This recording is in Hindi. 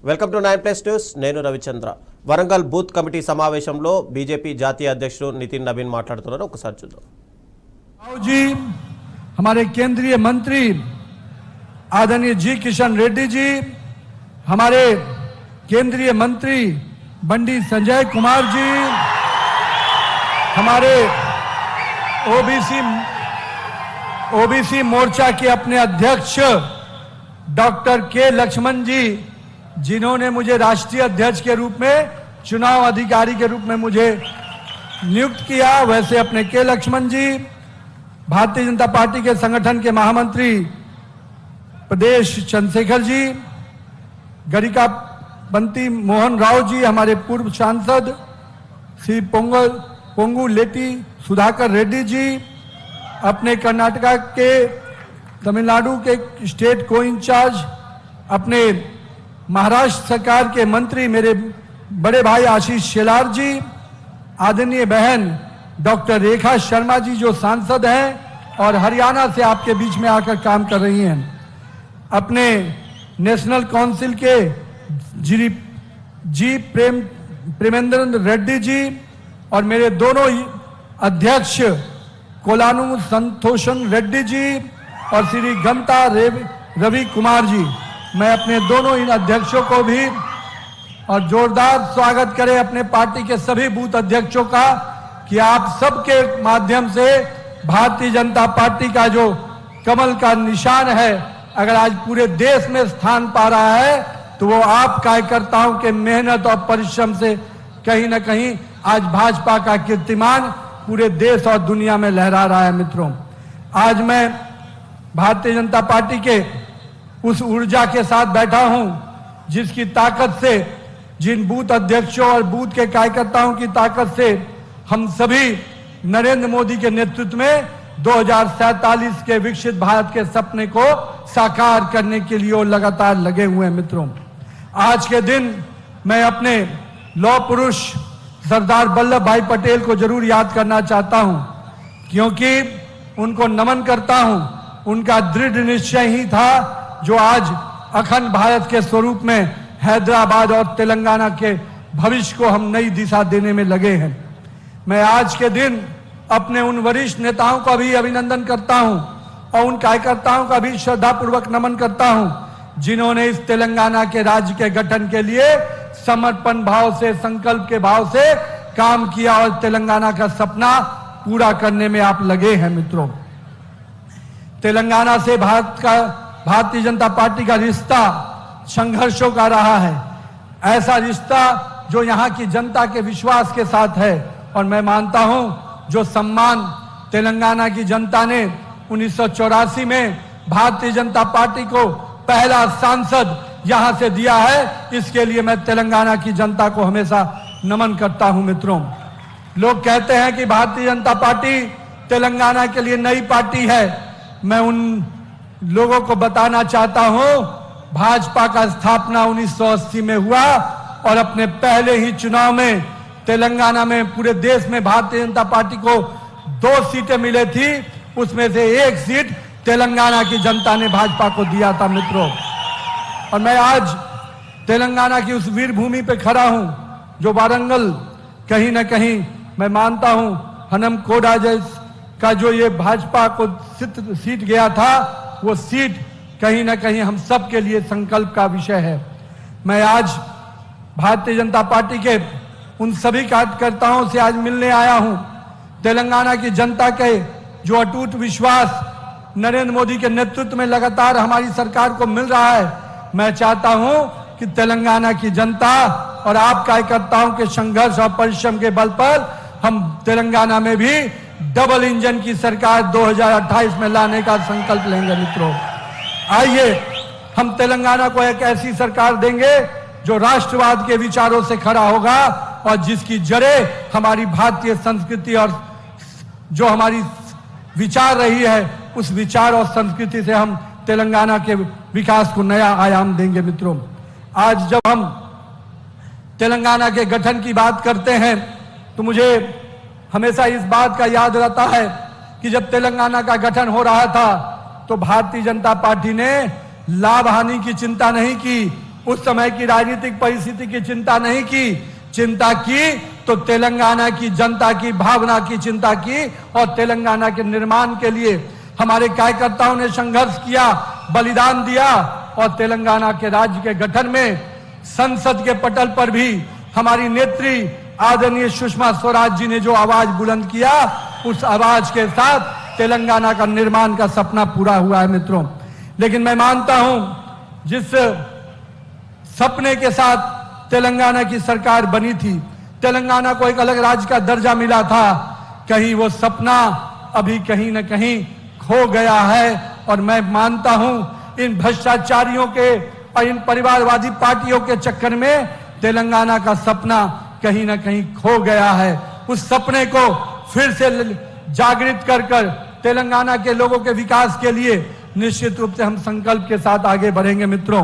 Welcome to 9+ news. నేను రవిచంద్ర. వరంగల్ బూత్ కమిటీ సమావేశంలో బీజేపీ జాతీయ అధ్యక్షుడు నితిన్ నవీన్ మాట్లాడుతున్నారు. ఒకసారి చూద్దాం. जी, हमारे केंद्रीय मंत्री आदरणीय जी किशन रेड्डी जी, हमारे केंद्रीय मंत्री बंडी संजय कुमार जी, हमारे ओबीसी मोर्चा के अपने अध्यक्ष डॉक्टर के लक्ष्मण जी, जिन्होंने मुझे राष्ट्रीय अध्यक्ष के रूप में, चुनाव अधिकारी के रूप में मुझे नियुक्त किया, वैसे अपने के लक्ष्मण जी, भारतीय जनता पार्टी के संगठन के महामंत्री प्रदेश चंद्रशेखर जी, गरिका बंती मोहन राव जी, हमारे पूर्व सांसद श्री पोंगु लेटी सुधाकर रेड्डी जी, अपने कर्नाटका के तमिलनाडु के स्टेट को इंचार्ज, अपने महाराष्ट्र सरकार के मंत्री मेरे बड़े भाई आशीष शेलार जी, आदरणीय बहन डॉक्टर रेखा शर्मा जी जो सांसद हैं और हरियाणा से आपके बीच में आकर काम कर रही हैं, अपने नेशनल काउंसिल के जी प्रेमेंद्र रेड्डी जी और मेरे दोनों अध्यक्ष कोलानु संतोषन रेड्डी जी और श्री गमता रवि कुमार जी, मैं अपने दोनों इन अध्यक्षों को भी और जोरदार स्वागत करें अपने पार्टी के सभी बूथ अध्यक्षों का कि आप सबके माध्यम से भारतीय जनता पार्टी का जो कमल का निशान है, अगर आज पूरे देश में स्थान पा रहा है तो वो आप कार्यकर्ताओं के मेहनत और परिश्रम से कहीं न कहीं आज भाजपा का कीर्तिमान पूरे देश और दुनिया में लहरा रहा है। मित्रों, आज मैं भारतीय जनता पार्टी के उस ऊर्जा के साथ बैठा हूं जिसकी ताकत से, जिन बूथ अध्यक्षों और बूथ के कार्यकर्ताओं की ताकत से हम सभी नरेंद्र मोदी के नेतृत्व में 2047 के विकसित भारत के सपने को साकार करने के लिए लगातार लगे हुए हैं। मित्रों, आज के दिन मैं अपने लौह पुरुष सरदार वल्लभ भाई पटेल को जरूर याद करना चाहता हूं, क्योंकि उनको नमन करता हूं। उनका दृढ़ निश्चय ही था जो आज अखंड भारत के स्वरूप में हैदराबाद और तेलंगाना के भविष्य को हम नई दिशा देने में लगे हैं। मैं आज के दिन अपने उन वरिष्ठ नेताओं का भी अभिनंदन करता हूं और उन कार्यकर्ताओं का भी श्रद्धापूर्वक नमन करता हूं जिन्होंने इस तेलंगाना के राज्य के गठन के लिए समर्पण भाव से, संकल्प के भाव से काम किया और तेलंगाना का सपना पूरा करने में आप लगे हैं। मित्रों, तेलंगाना से भारतीय जनता पार्टी का रिश्ता संघर्षों का रहा है, ऐसा रिश्ता जो यहां की जनता के विश्वास के साथ है। और मैं मानता हूं जो सम्मान तेलंगाना की जनता ने 1984 में भारतीय जनता पार्टी को पहला सांसद यहां से दिया है, इसके लिए मैं तेलंगाना की जनता को हमेशा नमन करता हूं। मित्रों, लोग कहते हैं कि भारतीय जनता पार्टी तेलंगाना के लिए नई पार्टी है। मैं उन लोगों को बताना चाहता हूं, भाजपा का स्थापना 1980 में हुआ और अपने पहले ही चुनाव में तेलंगाना में पूरे देश में भारतीय जनता पार्टी को 2 सीटें मिले थी, उसमें से 1 सीट तेलंगाना की जनता ने भाजपा को दिया था। मित्रों, और मैं आज तेलंगाना की उस वीर भूमि पे खड़ा हूं जो वारंगल, कहीं न कहीं मैं मानता हूं हनम कोडा का जो ये भाजपा को सीट गया था, वो सीट कहीं न कहीं हम सब के लिए संकल्प का विषय है। मैं आज भारतीय जनता पार्टी के उन सभी कार्यकर्ताओं से आज मिलने आया हूं। तेलंगाना की जनता के जो अटूट विश्वास नरेंद्र मोदी के नेतृत्व में लगातार हमारी सरकार को मिल रहा है, मैं चाहता हूं कि तेलंगाना की जनता और आप कार्यकर्ताओं के संघर्ष और परिश्रम के बल पर हम तेलंगाना में भी डबल इंजन की सरकार 2028 में लाने का संकल्प लेंगे। मित्रों, आइए हम तेलंगाना को एक ऐसी सरकार देंगे जो राष्ट्रवाद के विचारों से खड़ा होगा और जिसकी जड़ें हमारी भारतीय संस्कृति और जो हमारी विचार रही है, उस विचार और संस्कृति से हम तेलंगाना के विकास को नया आयाम देंगे। मित्रों, आज जब हम तेलंगाना के गठन की बात करते हैं तो मुझे हमेशा इस बात का याद रहता है कि जब तेलंगाना का गठन हो रहा था तो भारतीय जनता पार्टी ने लाभ हानि की चिंता नहीं की, उस समय की राजनीतिक परिस्थिति की चिंता नहीं की, चिंता की तो तेलंगाना की जनता की भावना की चिंता की और तेलंगाना के निर्माण के लिए हमारे कार्यकर्ताओं ने संघर्ष किया, बलिदान दिया और तेलंगाना के राज्य के गठन में संसद के पटल पर भी हमारी नेत्री आदरणीय सुषमा स्वराज जी ने जो आवाज बुलंद किया, उस आवाज के साथ तेलंगाना का निर्माण का सपना पूरा हुआ है मित्रों। लेकिन मैं मानता हूं जिस सपने के साथ तेलंगाना की सरकार बनी थी, तेलंगाना को एक अलग राज्य का दर्जा मिला था, कहीं वो सपना अभी कहीं न कहीं खो गया है। और मैं मानता हूं इन भ्रष्टाचारियों के और इन परिवारवादी पार्टियों के चक्कर में तेलंगाना का सपना कहीं न कहीं खो गया है। उस सपने को फिर से जागृत कर तेलंगाना के लोगों के विकास के लिए निश्चित रूप से हम संकल्प के साथ आगे बढ़ेंगे मित्रों।